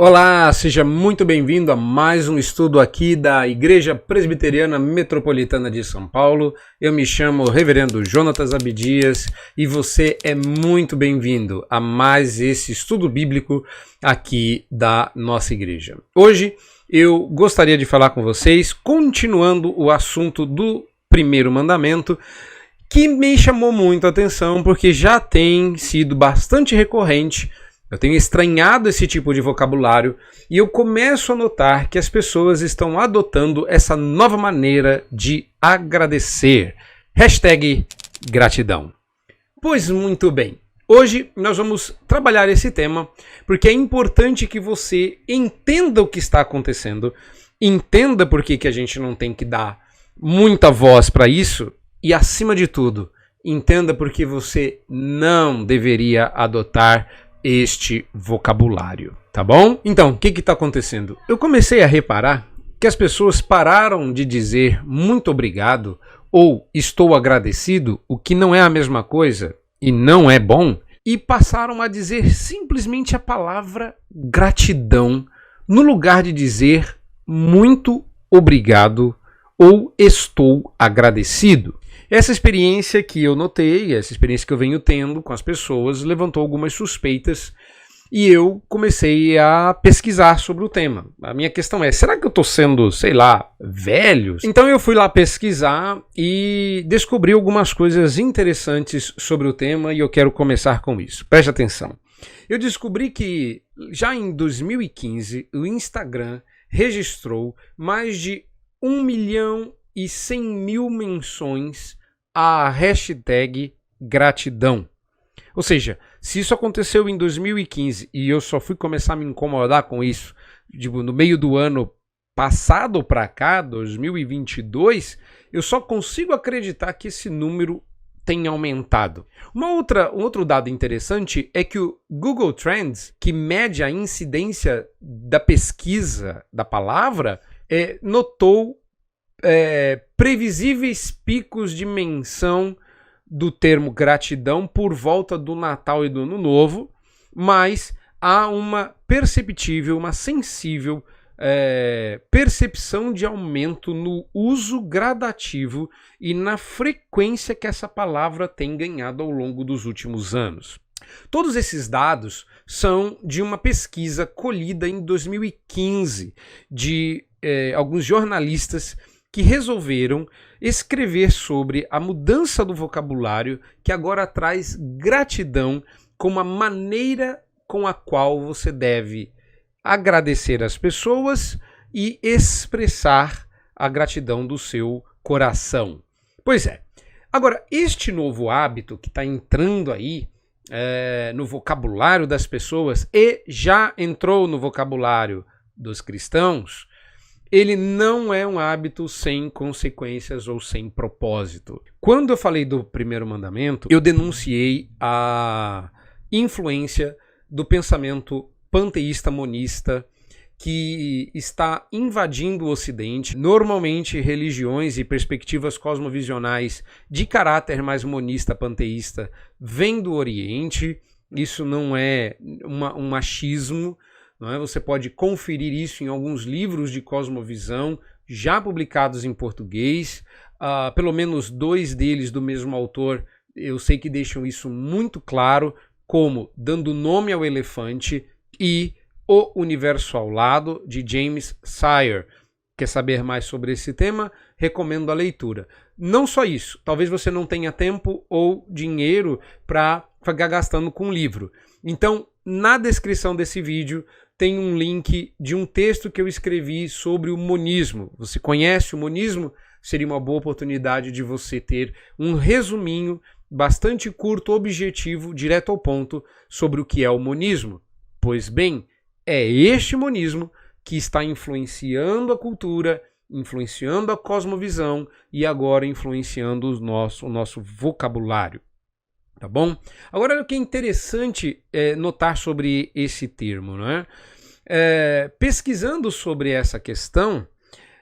Olá, seja muito bem-vindo a mais um estudo aqui da Igreja Presbiteriana Metropolitana de São Paulo. Eu me chamo Reverendo Jonatas Abdias e você é muito bem-vindo a mais esse estudo bíblico aqui da nossa igreja. Hoje eu gostaria de falar com vocês, continuando o assunto do primeiro mandamento, que me chamou muito a atenção porque já tem sido bastante recorrente. Eu tenho estranhado esse tipo de vocabulário e eu começo a notar que as pessoas estão adotando essa nova maneira de agradecer. #gratidão. Pois muito bem, hoje nós vamos trabalhar esse tema porque é importante que você entenda o que está acontecendo, entenda por que a gente não tem que dar muita voz para isso e, acima de tudo, entenda por que você não deveria adotar este vocabulário, tá bom? Então, o que está acontecendo? Eu comecei a reparar que as pessoas pararam de dizer muito obrigado ou estou agradecido, o que não é a mesma coisa e não é bom, e passaram a dizer simplesmente a palavra gratidão no lugar de dizer muito obrigado ou estou agradecido. Essa experiência que eu notei, essa experiência que eu venho tendo com as pessoas, levantou algumas suspeitas e eu comecei a pesquisar sobre o tema. A minha questão é, será que eu estou sendo, sei lá, velho? Então eu fui lá pesquisar e descobri algumas coisas interessantes sobre o tema e eu quero começar com isso. Preste atenção. Eu descobri que já em 2015 o Instagram registrou mais de 1.100.000 menções a hashtag gratidão. Ou seja, se isso aconteceu em 2015 e eu só fui começar a me incomodar com isso no meio do ano passado para cá, 2022, eu só consigo acreditar que esse número tem aumentado. Um outro dado interessante é que o Google Trends, que mede a incidência da pesquisa da palavra, notou previsíveis picos de menção do termo gratidão por volta do Natal e do Ano Novo, mas há uma perceptível, uma sensível percepção de aumento no uso gradativo e na frequência que essa palavra tem ganhado ao longo dos últimos anos. Todos esses dados são de uma pesquisa colhida em 2015 de alguns jornalistas que resolveram escrever sobre a mudança do vocabulário que agora traz gratidão como a maneira com a qual você deve agradecer as pessoas e expressar a gratidão do seu coração. Pois é. Agora, este novo hábito que está entrando aí no vocabulário das pessoas e já entrou no vocabulário dos cristãos, ele não é um hábito sem consequências ou sem propósito. Quando eu falei do primeiro mandamento, eu denunciei a influência do pensamento panteísta monista que está invadindo o Ocidente. Normalmente, religiões e perspectivas cosmovisionais de caráter mais monista, panteísta, vêm do Oriente. Isso não é um machismo. Não é? Você pode conferir isso em alguns livros de cosmovisão já publicados em português, pelo menos 2 deles do mesmo autor, eu sei que deixam isso muito claro, como Dando Nome ao Elefante e O Universo ao Lado, de James Sire. Quer saber mais sobre esse tema? Recomendo a leitura. Não só isso, talvez você não tenha tempo ou dinheiro para ficar gastando com livro. Então, na descrição desse vídeo, tem um link de um texto que eu escrevi sobre o monismo. Você conhece o monismo? Seria uma boa oportunidade de você ter um resuminho bastante curto, objetivo, direto ao ponto sobre o que é o monismo. Pois bem, é este monismo que está influenciando a cultura, influenciando a cosmovisão e agora influenciando o nosso vocabulário. Tá bom? Agora, o que é interessante notar sobre esse termo, não é? Pesquisando sobre essa questão,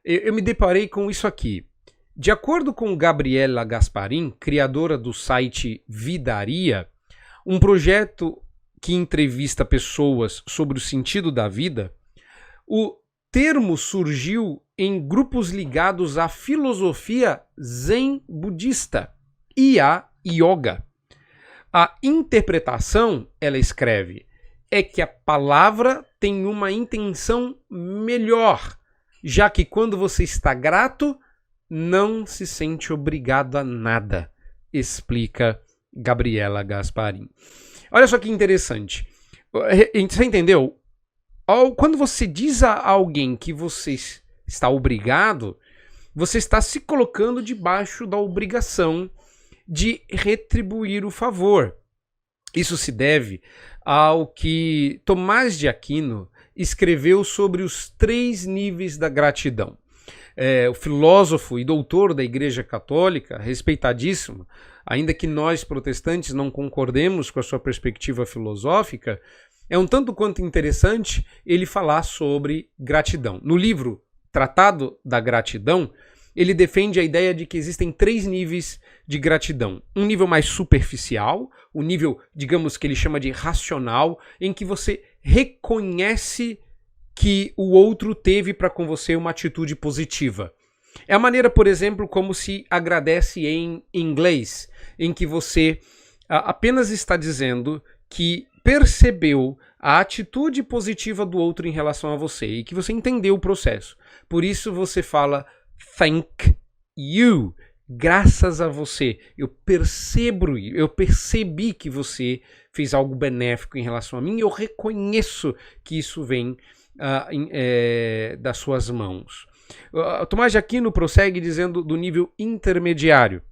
eu me deparei com isso aqui. De acordo com Gabriela Gasparin, criadora do site Vidaria, um projeto que entrevista pessoas sobre o sentido da vida, o termo surgiu em grupos ligados à filosofia zen budista e à yoga. A interpretação, ela escreve, é que a palavra tem uma intenção melhor, já que quando você está grato, não se sente obrigado a nada, explica Gabriela Gasparin. Olha só que interessante. Você entendeu? Quando você diz a alguém que você está obrigado, você está se colocando debaixo da obrigação de retribuir o favor. Isso se deve ao que Tomás de Aquino escreveu sobre os 3 níveis da gratidão. O filósofo e doutor da Igreja Católica, respeitadíssimo, ainda que nós protestantes não concordemos com a sua perspectiva filosófica, é um tanto quanto interessante ele falar sobre gratidão. No livro Tratado da Gratidão, ele defende a ideia de que existem 3 níveis de gratidão. Um nível mais superficial, o nível, digamos, que ele chama de racional, em que você reconhece que o outro teve para com você uma atitude positiva. É a maneira, por exemplo, como se agradece em inglês, em que você apenas está dizendo que percebeu a atitude positiva do outro em relação a você e que você entendeu o processo. Por isso você fala thank you, graças a você. Eu percebi que você fez algo benéfico em relação a mim e eu reconheço que isso vem das suas mãos. Tomás de Aquino prossegue dizendo do nível intermediário,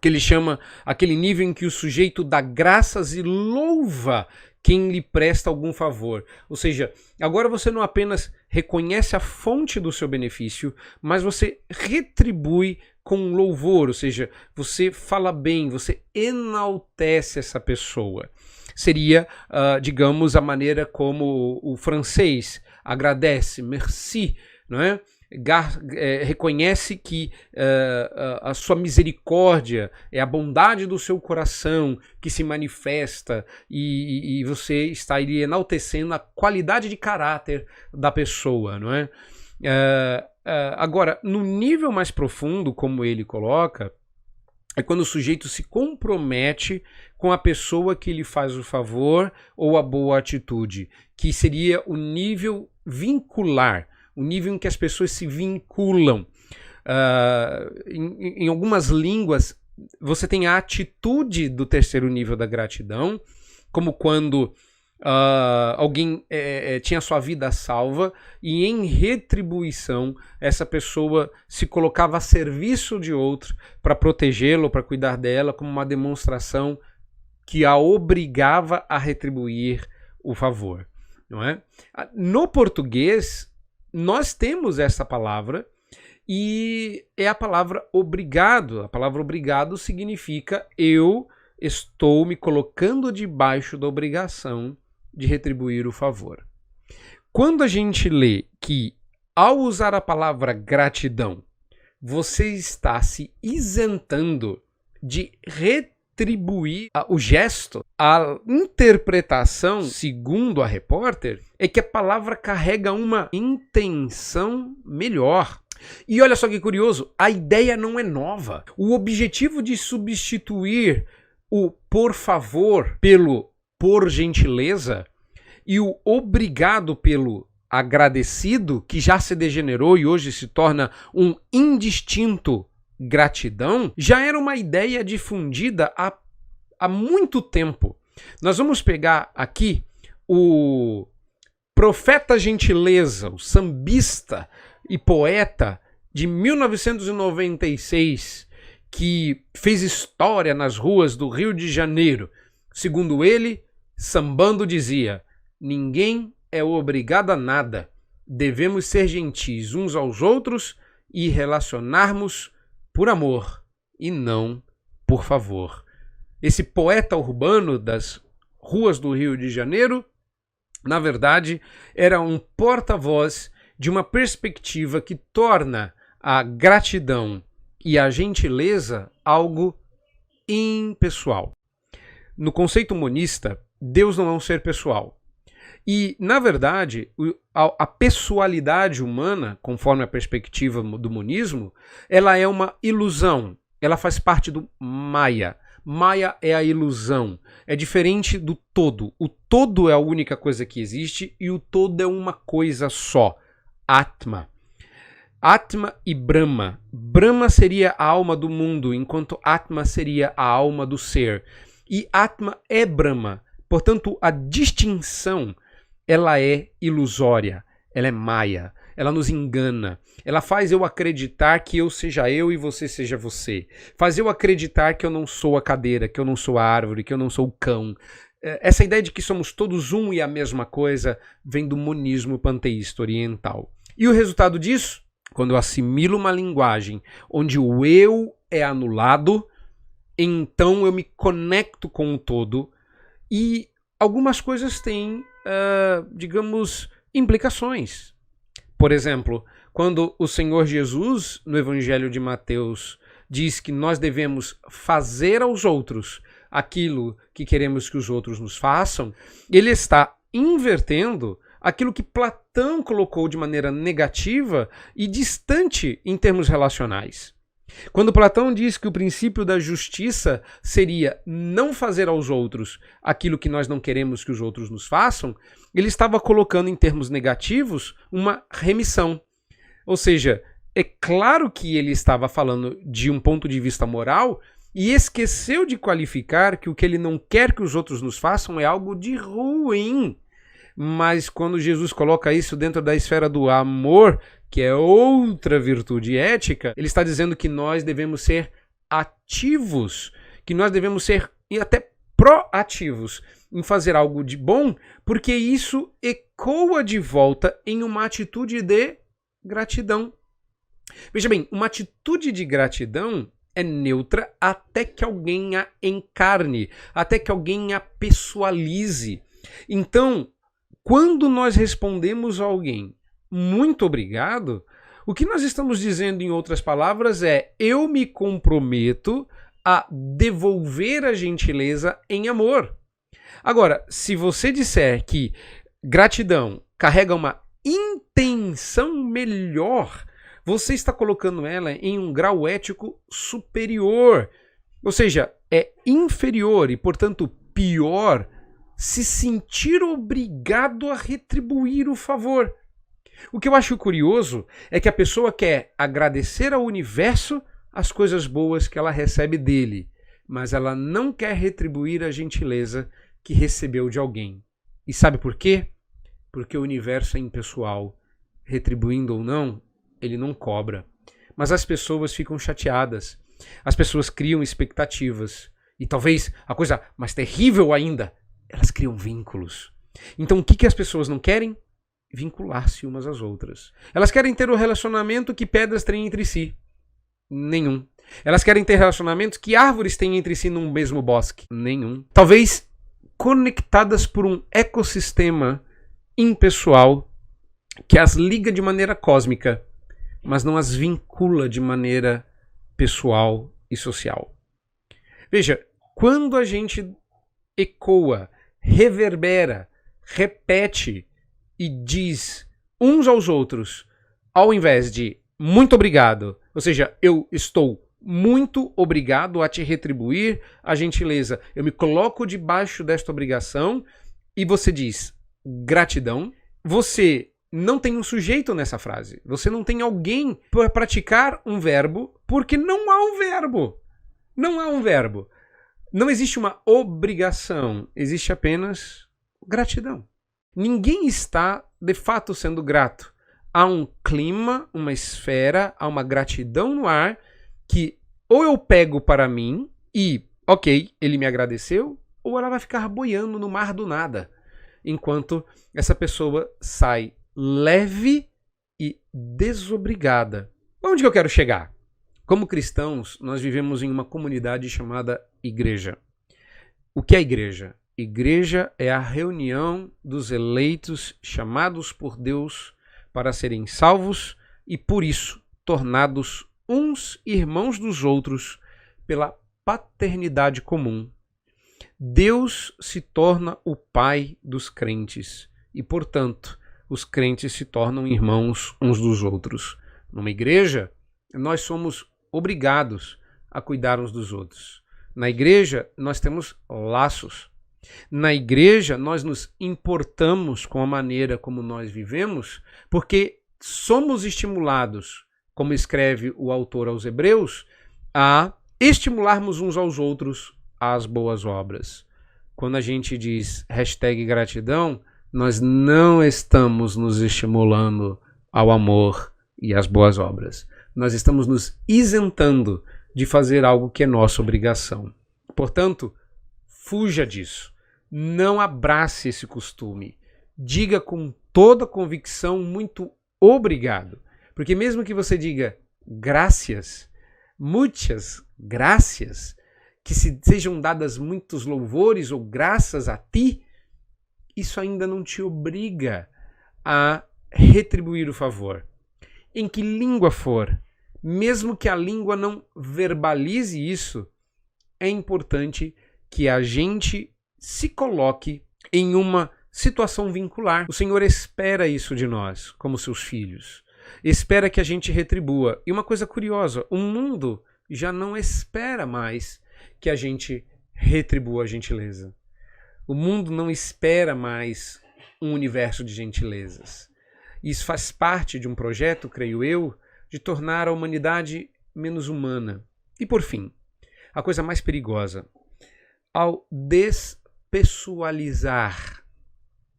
que ele chama aquele nível em que o sujeito dá graças e louva quem lhe presta algum favor. Ou seja, agora você não apenas reconhece a fonte do seu benefício, mas você retribui com louvor, ou seja, você fala bem, você enaltece essa pessoa. Seria, digamos, a maneira como o francês agradece, merci, não é? Reconhece que a sua misericórdia é a bondade do seu coração que se manifesta e você está ali enaltecendo a qualidade de caráter da pessoa, não é? Agora, no nível mais profundo, como ele coloca, é quando o sujeito se compromete com a pessoa que lhe faz o favor ou a boa atitude, que seria o nível vincular, o nível em que as pessoas se vinculam. Em algumas línguas, você tem a atitude do 3º nível da gratidão, como quando alguém tinha sua vida salva e em retribuição essa pessoa se colocava a serviço de outro para protegê-lo, para cuidar dela, como uma demonstração que a obrigava a retribuir o favor, não é? No português, nós temos essa palavra e é a palavra obrigado. A palavra obrigado significa eu estou me colocando debaixo da obrigação de retribuir o favor. Quando a gente lê que, ao usar a palavra gratidão, você está se isentando de retribuir o gesto, a interpretação, segundo a repórter, é que a palavra carrega uma intenção melhor. E olha só que curioso, a ideia não é nova. O objetivo de substituir o por favor pelo por gentileza e o obrigado pelo agradecido, que já se degenerou e hoje se torna um indistinto gratidão, já era uma ideia difundida há muito tempo. Nós vamos pegar aqui o profeta gentileza, o sambista e poeta de 1996, que fez história nas ruas do Rio de Janeiro. Segundo ele, sambando dizia: ninguém é obrigado a nada, devemos ser gentis uns aos outros e relacionarmos por amor e não por favor. Esse poeta urbano das ruas do Rio de Janeiro, na verdade, era um porta-voz de uma perspectiva que torna a gratidão e a gentileza algo impessoal. No conceito monista, Deus não é um ser pessoal. E, na verdade, a pessoalidade humana, conforme a perspectiva do monismo, ela é uma ilusão. Ela faz parte do Maya. Maya é a ilusão. É diferente do todo. O todo é a única coisa que existe e o todo é uma coisa só. Atma. Atma e Brahma. Brahma seria a alma do mundo, enquanto Atma seria a alma do ser. E Atma é Brahma. Portanto, a distinção, ela é ilusória, ela é Maya, ela nos engana. Ela faz eu acreditar que eu seja eu e você seja você. Faz eu acreditar que eu não sou a cadeira, que eu não sou a árvore, que eu não sou o cão. Essa ideia de que somos todos um e a mesma coisa vem do monismo panteísta oriental. E o resultado disso? Quando eu assimilo uma linguagem onde o eu é anulado, então eu me conecto com o todo e algumas coisas têm, digamos, implicações. Por exemplo, quando o Senhor Jesus, no Evangelho de Mateus, diz que nós devemos fazer aos outros aquilo que queremos que os outros nos façam, ele está invertendo aquilo que Platão colocou de maneira negativa e distante em termos relacionais. Quando Platão diz que o princípio da justiça seria não fazer aos outros aquilo que nós não queremos que os outros nos façam, ele estava colocando em termos negativos uma remissão. Ou seja, é claro que ele estava falando de um ponto de vista moral e esqueceu de qualificar que o que ele não quer que os outros nos façam é algo de ruim. Mas quando Jesus coloca isso dentro da esfera do amor, que é outra virtude ética, ele está dizendo que nós devemos ser ativos, que nós devemos ser e até proativos em fazer algo de bom, porque isso ecoa de volta em uma atitude de gratidão. Veja bem, uma atitude de gratidão é neutra até que alguém a encarne, até que alguém a pessoalize. Então, quando nós respondemos a alguém muito obrigado, o que nós estamos dizendo em outras palavras é eu me comprometo a devolver a gentileza em amor. Agora, se você disser que gratidão carrega uma intenção melhor, você está colocando ela em um grau ético superior. Ou seja, é inferior e, portanto, pior se sentir obrigado a retribuir o favor. O que eu acho curioso é que a pessoa quer agradecer ao universo as coisas boas que ela recebe dele, mas ela não quer retribuir a gentileza que recebeu de alguém. E sabe por quê? Porque o universo é impessoal. Retribuindo ou não, ele não cobra. Mas as pessoas ficam chateadas. As pessoas criam expectativas. E talvez a coisa mais terrível ainda, elas criam vínculos. Então o que as pessoas não querem? Vincular-se umas às outras. Elas querem ter o relacionamento que pedras têm entre si. Nenhum. Elas querem ter relacionamentos que árvores têm entre si num mesmo bosque. Nenhum. Talvez conectadas por um ecossistema impessoal que as liga de maneira cósmica, mas não as vincula de maneira pessoal e social. Veja, quando a gente ecoa, reverbera, repete e diz uns aos outros, ao invés de muito obrigado, ou seja, eu estou muito obrigado a te retribuir a gentileza, eu me coloco debaixo desta obrigação, e você diz gratidão, você não tem um sujeito nessa frase, você não tem alguém para praticar um verbo, porque não há um verbo. Não há um verbo. Não existe uma obrigação, existe apenas gratidão. Ninguém está, de fato, sendo grato. Há um clima, uma esfera, há uma gratidão no ar que ou eu pego para mim e, ok, ele me agradeceu, ou ela vai ficar boiando no mar do nada, enquanto essa pessoa sai leve e desobrigada. Onde que eu quero chegar? Como cristãos, nós vivemos em uma comunidade chamada igreja. O que é igreja? Igreja é a reunião dos eleitos chamados por Deus para serem salvos e, por isso, tornados uns irmãos dos outros pela paternidade comum. Deus se torna o pai dos crentes e, portanto, os crentes se tornam irmãos uns dos outros. Numa igreja, nós somos obrigados a cuidar uns dos outros. Na igreja, nós temos laços. Na igreja, nós nos importamos com a maneira como nós vivemos, porque somos estimulados, como escreve o autor aos Hebreus, a estimularmos uns aos outros às boas obras. Quando a gente diz #gratidão, nós não estamos nos estimulando ao amor e às boas obras. Nós estamos nos isentando de fazer algo que é nossa obrigação. Portanto, fuja disso. Não abrace esse costume. Diga com toda convicção muito obrigado. Porque mesmo que você diga gracias, muitas gracias, que sejam dadas muitos louvores ou graças a ti, isso ainda não te obriga a retribuir o favor. Em que língua for, mesmo que a língua não verbalize isso, é importante que a gente se coloque em uma situação vincular. O Senhor espera isso de nós, como seus filhos. Espera que a gente retribua. E uma coisa curiosa, o mundo já não espera mais que a gente retribua a gentileza. O mundo não espera mais um universo de gentilezas. Isso faz parte de um projeto, creio eu, de tornar a humanidade menos humana. E por fim, a coisa mais perigosa, ao despessoalizar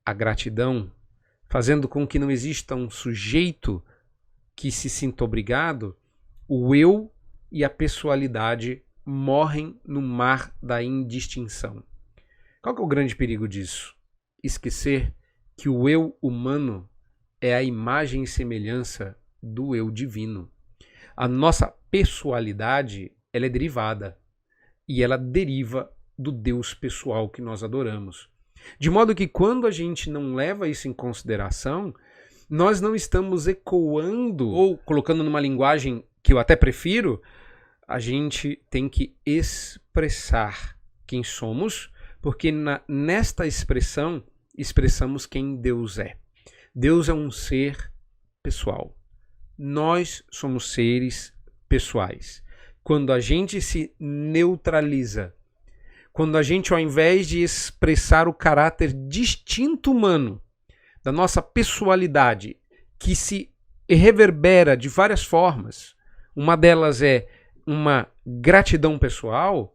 a gratidão, fazendo com que não exista um sujeito que se sinta obrigado, o eu e a pessoalidade morrem no mar da indistinção. Qual que é o grande perigo disso? Esquecer que o eu humano é a imagem e semelhança do eu divino. A nossa pessoalidade, ela é derivada e ela deriva do Deus pessoal que nós adoramos. De modo que quando a gente não leva isso em consideração, nós não estamos ecoando ou colocando numa linguagem que eu até prefiro, a gente tem que expressar quem somos, porque nesta expressão expressamos quem Deus é. Deus é um ser pessoal. Nós somos seres pessoais. Quando a gente se neutraliza, quando a gente, ao invés de expressar o caráter distinto humano da nossa pessoalidade, que se reverbera de várias formas, uma delas é uma gratidão pessoal,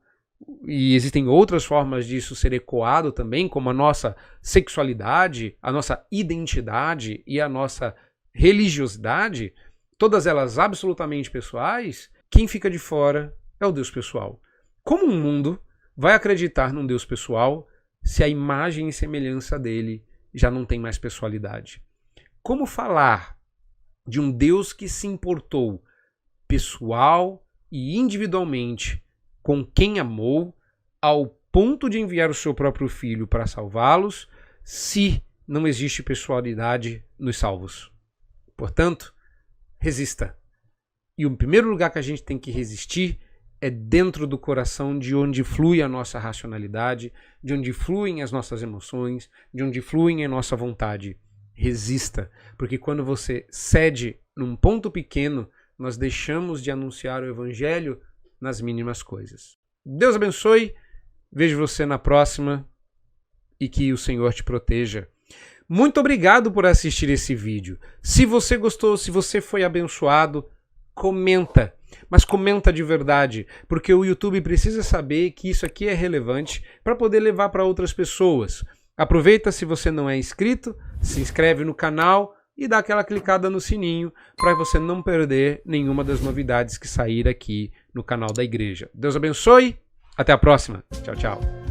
e existem outras formas disso ser ecoado também, como a nossa sexualidade, a nossa identidade e a nossa religiosidade, todas elas absolutamente pessoais, quem fica de fora é o Deus pessoal. Como um mundo vai acreditar num Deus pessoal se a imagem e semelhança dele já não tem mais pessoalidade? Como falar de um Deus que se importou pessoal e individualmente com quem amou, ao ponto de enviar o seu próprio filho para salvá-los, se não existe pessoalidade nos salvos? Portanto, resista. E o primeiro lugar que a gente tem que resistir é dentro do coração, de onde flui a nossa racionalidade, de onde fluem as nossas emoções, de onde fluem a nossa vontade. Resista, porque quando você cede num ponto pequeno, nós deixamos de anunciar o evangelho nas mínimas coisas. Deus abençoe, vejo você na próxima e que o Senhor te proteja. Muito obrigado por assistir esse vídeo. Se você gostou, se você foi abençoado, comenta, mas comenta de verdade, porque o YouTube precisa saber que isso aqui é relevante para poder levar para outras pessoas. Aproveita, se você não é inscrito, se inscreve no canal e dá aquela clicada no sininho para você não perder nenhuma das novidades que sair aqui no canal da igreja. Deus abençoe, até a próxima. Tchau, tchau.